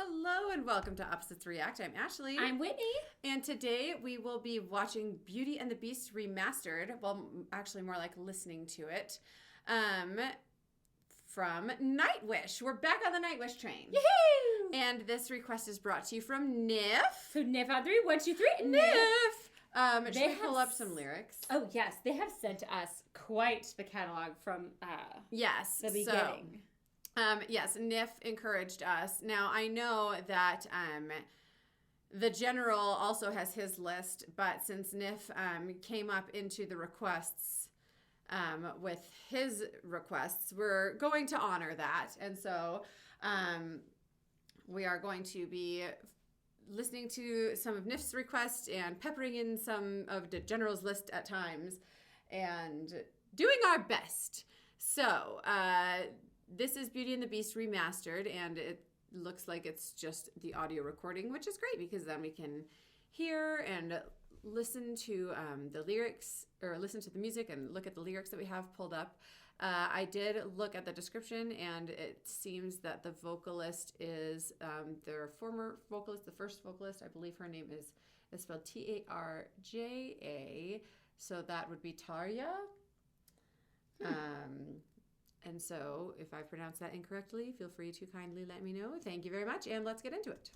Hello and welcome to Opposites React. I'm Ashley. I'm Whitney. And today we will be watching Beauty and the Beast Remastered. Well, actually more like listening to it. From Nightwish. We're back on the Nightwish train. Yahoo! And this request is brought to you from Nif. So Nif on 3, 1, 2, 3. Nif! Should we pull up some lyrics? Oh, yes. They have sent to us quite the catalog from yes, the beginning. Yes, Nif encouraged us. Now, I know that the general also has his list, but since Nif came up into the requests with his requests, we're going to honor that. And so we are going to be listening to some of Nif's requests and peppering in some of the general's list at times and doing our best. So, this is Beauty and the Beast Remastered, and it looks like it's just the audio recording, which is great because then we can hear and listen to the lyrics, or listen to the music and look at the lyrics that we have pulled up. I did look at the description, and it seems that the vocalist is their former vocalist, the first vocalist. I believe her name is spelled Tarja, so that would be Tarja. And so, if I pronounce that incorrectly, feel free to kindly let me know. Thank you very much, and let's get into it.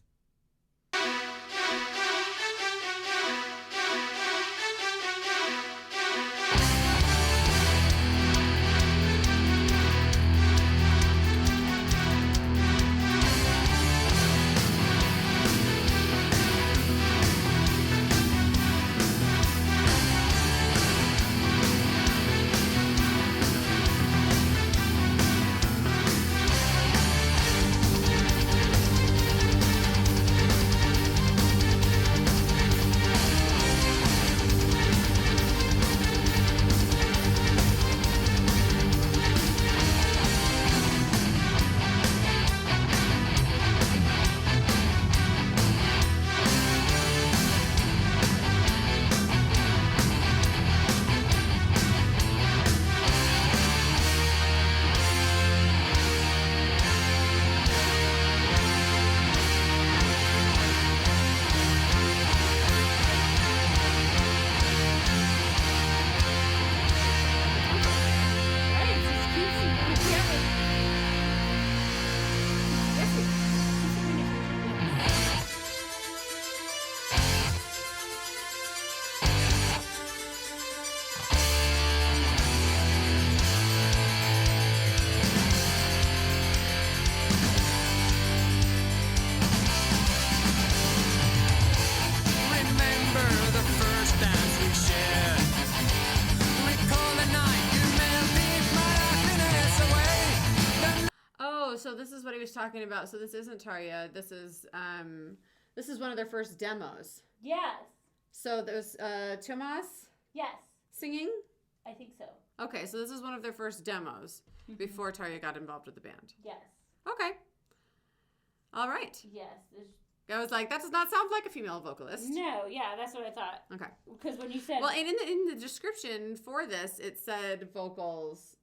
So this is what he was talking about. So this isn't Tarja. This is one of their first demos. Yes. So there's Tomas? Yes. Singing? I think so. Okay, so this is one of their first demos before Tarja got involved with the band. Yes. Okay. All right. Yes. I was like, that does not sound like a female vocalist. No, yeah, that's what I thought. Okay. Because when you said... Well, and in the description for this, it said vocals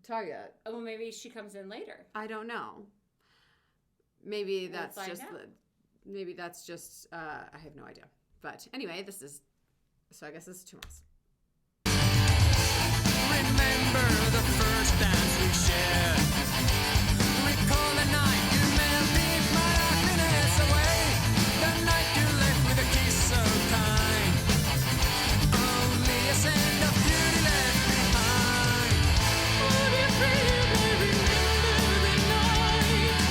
Tarja. Oh, well, maybe she comes in later. I don't know. Maybe that's I have no idea. But anyway, so I guess this is Tomas. Remember the first dance we shared. Recall the night you melted my happiness away. The night you left with a kiss so kind. Only a scent of beauty left behind. Would you feel I remember the night?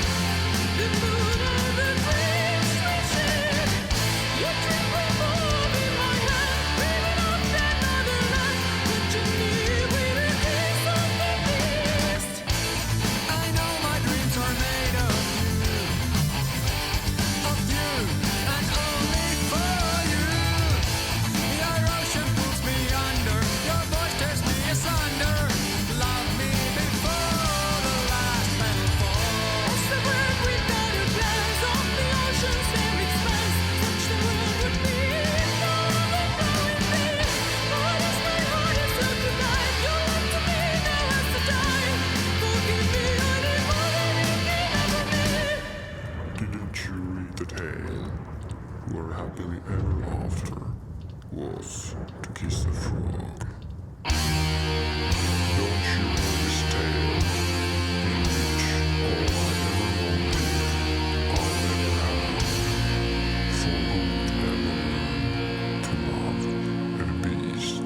The moon and the dreams we shared. You dream of love in my hand, dreaming of another life. But you knew we were kiss of the beast. you read the tale, where happily ever after was to kiss a frog. Don't you know this tale, in which all I ever wanted, I'll never have, for who would ever learn to love a beast?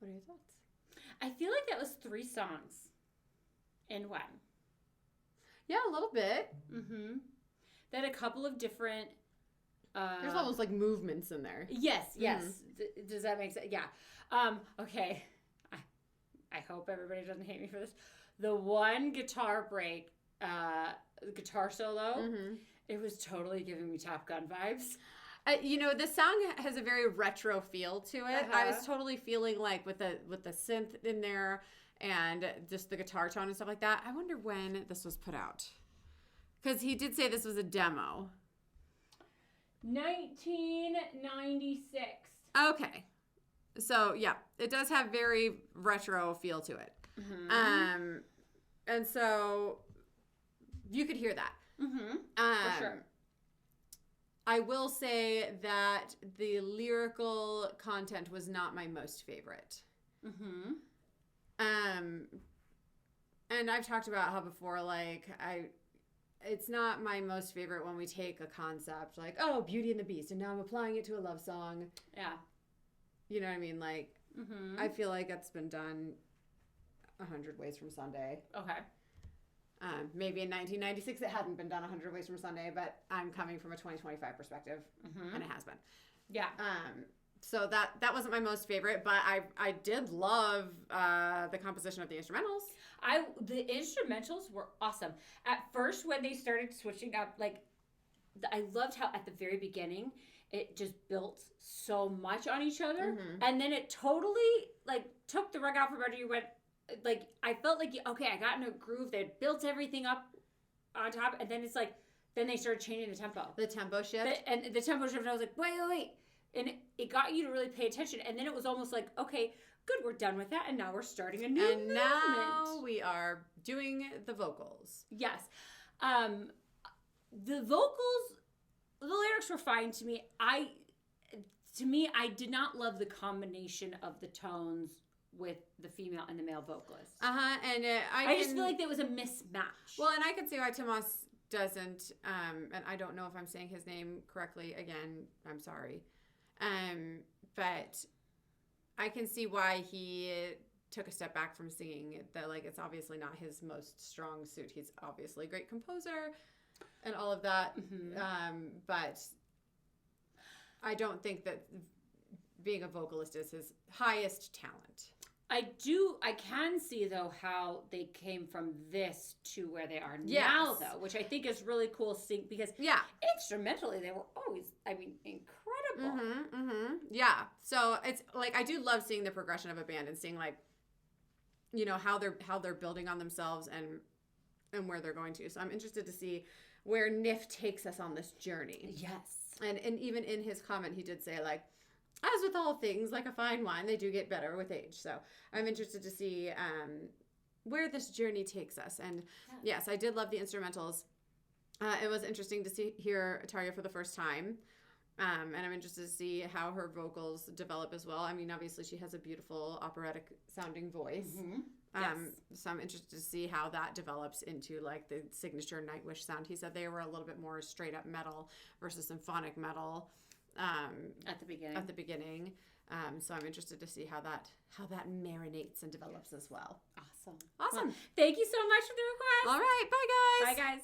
What are your thoughts? I feel like that was 3 songs in one. Yeah, a little bit. Mm-hmm. They had a couple of different... There's almost like movements in there. Yes. Does that make sense? Yeah. Okay. I hope everybody doesn't hate me for this. The one guitar break, guitar solo, it was totally giving me Top Gun vibes. The song has a very retro feel to it. I was totally feeling like with the synth in there and just the guitar tone and stuff like that. I wonder when this was put out. Because he did say this was a demo. 1996. Okay. So, yeah, it does have very retro feel to it. Mm-hmm. And so you could hear that. Mm-hmm. For sure. I will say that the lyrical content was not my most favorite. Mm-hmm. And I've talked about how before, like, it's not my most favorite when we take a concept like, oh, Beauty and the Beast, and now I'm applying it to a love song. Yeah. You know what I mean? Like, Mm-hmm. I feel like it's been done 100 Ways from Sunday. Okay. Maybe in 1996 it hadn't been done 100 Ways from Sunday, but I'm coming from a 2025 perspective, and it has been. Yeah. So that wasn't my most favorite, but I did love the composition of the instrumentals. The instrumentals were awesome. At first, when they started switching up, like, I loved how at the very beginning it just built so much on each other, and then it totally like took the rug out from under you. Went like, I felt like, okay, I got in a groove. They built everything up on top, and then it's like, then they started changing the tempo. The tempo shift. And the tempo shift, and I was like, wait. And it got you to really pay attention. And then it was almost like, okay, good, we're done with that. And now we're starting a new movement. And now we are doing the vocals. Yes. The vocals, the lyrics were fine to me. I did not love the combination of the tones with the female and the male vocalist. And I just feel like there was a mismatch. Well, and I can see why Tomas doesn't, and I don't know if I'm saying his name correctly. Again, I'm sorry. But I can see why he took a step back from singing. That, like, it's obviously not his most strong suit. He's obviously a great composer and all of that. But I don't think that being a vocalist is his highest talent. I can see, though, how they came from this to where they are now, though, which I think is really cool seeing, because instrumentally they were always, I mean, incredible. Yeah. So it's like, I do love seeing the progression of a band and seeing, like, you know, how they're building on themselves and where they're going to. So I'm interested to see where Nif takes us on this journey. Yes. And even in his comment, he did say, like, as with all things, like a fine wine, they do get better with age. So I'm interested to see where this journey takes us. And yes, I did love the instrumentals. It was interesting to hear Ataria for the first time. And I'm interested to see how her vocals develop as well. I mean, obviously she has a beautiful operatic sounding voice. So I'm interested to see how that develops into, like, the signature Nightwish sound. He said they were a little bit more straight up metal versus symphonic metal. At the beginning. So I'm interested to see how that marinates and develops as well. Awesome. Well, thank you so much for the request. All right. Bye, guys. Bye, guys.